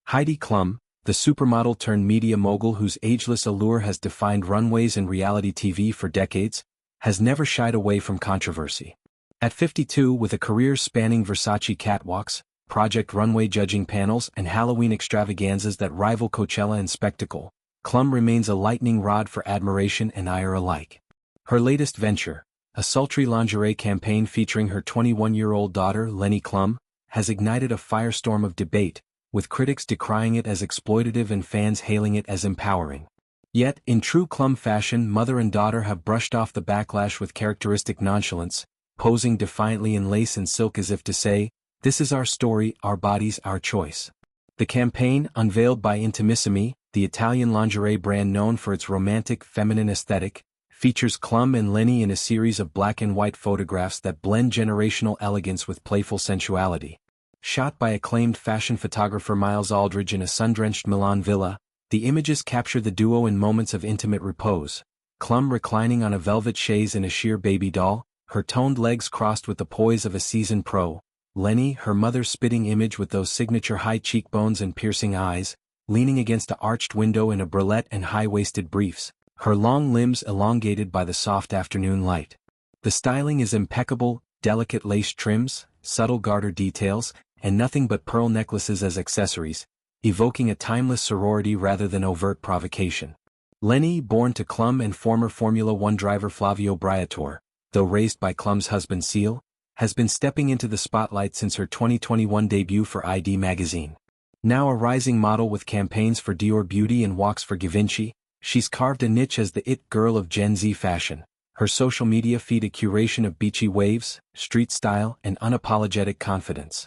Heidi Klum, the supermodel turned media mogul whose ageless allure has defined runways and reality TV for decades, has never shied away from controversy. At 52, with a career spanning Versace catwalks, Project Runway judging panels and Halloween extravaganzas that rival Coachella in spectacle, Klum remains a lightning rod for admiration and ire alike. Her latest venture, a sultry lingerie campaign featuring her 21-year-old daughter Leni Klum, has ignited a firestorm of debate, with critics decrying it as exploitative and fans hailing it as empowering. Yet, in true Klum fashion, mother and daughter have brushed off the backlash with characteristic nonchalance, posing defiantly in lace and silk as if to say, "This is our story, our bodies, our choice." The campaign, unveiled by Intimissimi, the Italian lingerie brand known for its romantic feminine aesthetic, features Klum and Leni in a series of black and white photographs that blend generational elegance with playful sensuality. Shot by acclaimed fashion photographer Miles Aldridge in a sun-drenched Milan villa, the images capture the duo in moments of intimate repose, Klum reclining on a velvet chaise in a sheer baby doll, her toned legs crossed with the poise of a seasoned pro, Leni, her mother's spitting image with those signature high cheekbones and piercing eyes, leaning against an arched window in a bralette and high-waisted briefs, her long limbs elongated by the soft afternoon light. The styling is impeccable, delicate lace trims, subtle garter details, and nothing but pearl necklaces as accessories, evoking a timeless sorority rather than overt provocation. Leni, born to Klum and former Formula One driver Flavio Briatore, though raised by Klum's husband Seal, has been stepping into the spotlight since her 2021 debut for ID magazine. Now a rising model with campaigns for Dior Beauty and walks for Givenchy, she's carved a niche as the it girl of Gen Z fashion. Her social media feed a curation of beachy waves, street style, and unapologetic confidence.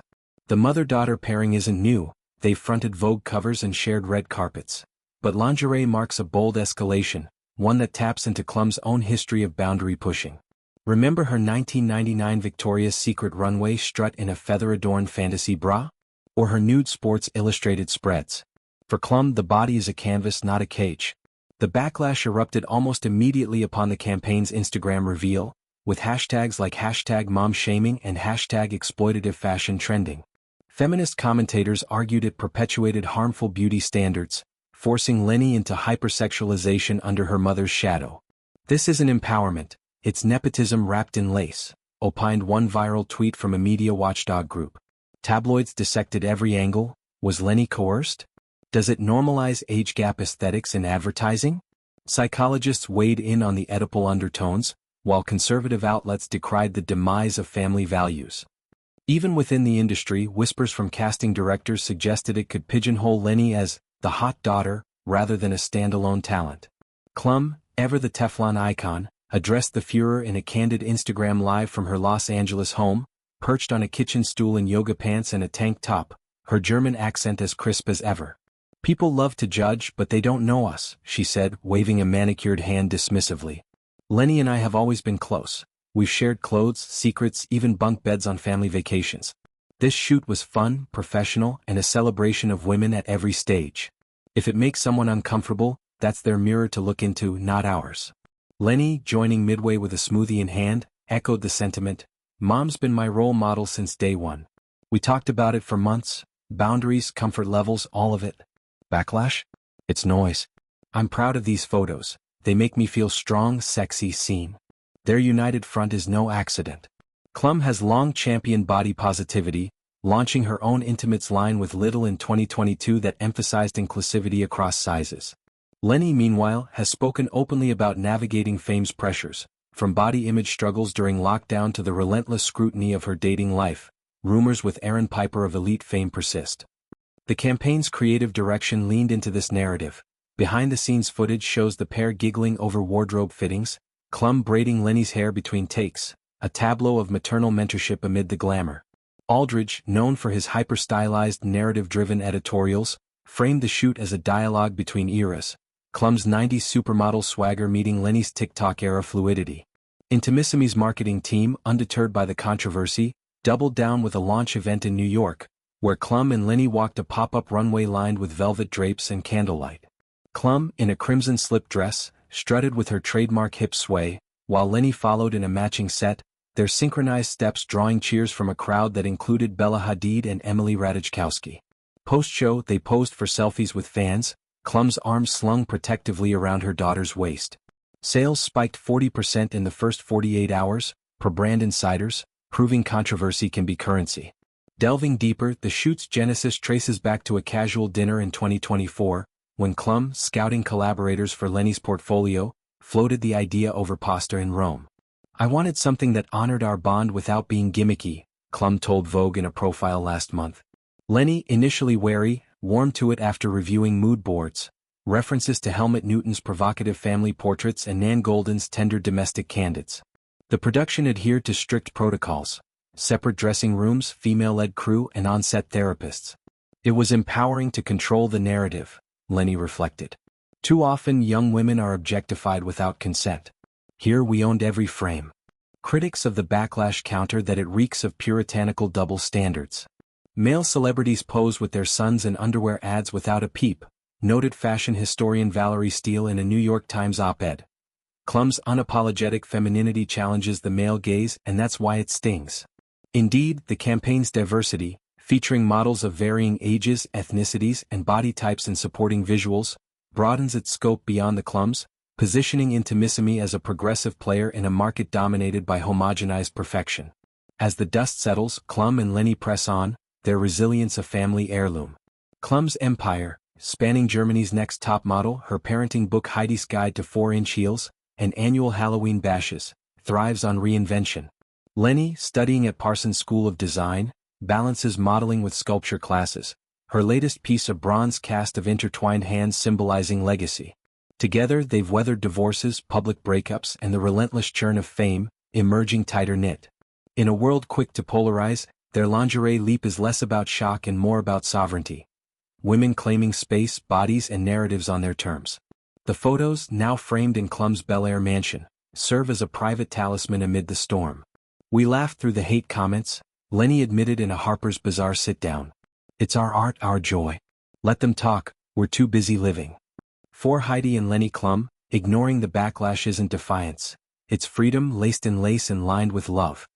The mother-daughter pairing isn't new, they've fronted Vogue covers and shared red carpets. But lingerie marks a bold escalation, one that taps into Klum's own history of boundary pushing. Remember her 1999 Victoria's Secret runway strut in a feather-adorned fantasy bra? Or her nude Sports Illustrated spreads? For Klum, the body is a canvas, not a cage. The backlash erupted almost immediately upon the campaign's Instagram reveal, with hashtags like #momshaming and #exploitative trending. Feminist commentators argued it perpetuated harmful beauty standards, forcing Leni into hypersexualization under her mother's shadow. "This isn't empowerment, it's nepotism wrapped in lace," opined one viral tweet from a media watchdog group. Tabloids dissected every angle. Was Leni coerced? Does it normalize age gap aesthetics in advertising? Psychologists weighed in on the Oedipal undertones, while conservative outlets decried the demise of family values. Even within the industry, whispers from casting directors suggested it could pigeonhole Leni as the hot daughter, rather than a standalone talent. Klum, ever the Teflon icon, addressed the furor in a candid Instagram live from her Los Angeles home, perched on a kitchen stool in yoga pants and a tank top, her German accent as crisp as ever. "People love to judge, but they don't know us," she said, waving a manicured hand dismissively. "Leni and I have always been close. We've shared clothes, secrets, even bunk beds on family vacations. This shoot was fun, professional, and a celebration of women at every stage. If it makes someone uncomfortable, that's their mirror to look into, not ours." Leni, joining midway with a smoothie in hand, echoed the sentiment, "Mom's been my role model since day one. We talked about it for months, boundaries, comfort levels, all of it." Backlash? It's noise. "I'm proud of these photos, they make me feel strong, sexy, seen. Their united front is no accident." Klum has long championed body positivity, launching her own intimates line with Little in 2022 that emphasized inclusivity across sizes. Leni, meanwhile, has spoken openly about navigating fame's pressures, from body image struggles during lockdown to the relentless scrutiny of her dating life. Rumors with Aaron Piper of Elite fame persist. The campaign's creative direction leaned into this narrative. Behind-the-scenes footage shows the pair giggling over wardrobe fittings, Klum braiding Leni's hair between takes, a tableau of maternal mentorship amid the glamour. Aldridge, known for his hyper-stylized narrative-driven editorials, framed the shoot as a dialogue between eras, Klum's 90s supermodel swagger meeting Leni's TikTok-era fluidity. Intimissimi's marketing team, undeterred by the controversy, doubled down with a launch event in New York, where Klum and Leni walked a pop-up runway lined with velvet drapes and candlelight. Klum, in a crimson slip dress, strutted with her trademark hip sway, while Leni followed in a matching set, their synchronized steps drawing cheers from a crowd that included Bella Hadid and Emily Ratajkowski. Post-show, they posed for selfies with fans, Klum's arms slung protectively around her daughter's waist. Sales spiked 40% in the first 48 hours, per brand insiders, proving controversy can be currency. Delving deeper, the shoot's genesis traces back to a casual dinner in 2024, when Klum, scouting collaborators for Leni's portfolio, floated the idea over pasta in Rome. "I wanted something that honored our bond without being gimmicky," Klum told Vogue in a profile last month. Leni, initially wary, warmed to it after reviewing mood boards, references to Helmut Newton's provocative family portraits and Nan Goldin's tender domestic candids. The production adhered to strict protocols: separate dressing rooms, female-led crew, and on-set therapists. "It was empowering to control the narrative," Leni reflected. "Too often young women are objectified without consent. Here we owned every frame." Critics of the Backlash counter that it reeks of puritanical double standards. "Male celebrities pose with their sons in underwear ads without a peep," noted fashion historian Valerie Steele in a New York Times op-ed. "Klum's unapologetic femininity challenges the male gaze, and that's why it stings." Indeed, the campaign's diversity, featuring models of varying ages, ethnicities, and body types in supporting visuals, broadens its scope beyond the Klums, positioning Intimissimi as a progressive player in a market dominated by homogenized perfection. As the dust settles, Klum and Leni press on, their resilience a family heirloom. Klum's empire, spanning Germany's next top model, her parenting book Heidi's Guide to 4-inch Heels, and annual Halloween bashes, thrives on reinvention. Leni, studying at Parsons School of Design, balances modeling with sculpture classes, her latest piece a bronze cast of intertwined hands symbolizing legacy. Together they've weathered divorces, public breakups, and the relentless churn of fame, emerging tighter knit. In a world quick to polarize, their lingerie leap is less about shock and more about sovereignty. Women claiming space, bodies, and narratives on their terms. The photos, now framed in Klum's Bel Air mansion, serve as a private talisman amid the storm. "We laughed through the hate comments," Leni admitted in a Harper's Bazaar sit-down. "It's our art, our joy. Let them talk, we're too busy living." For Heidi and Leni Klum, ignoring the backlash isn't defiance. It's freedom laced in lace and lined with love.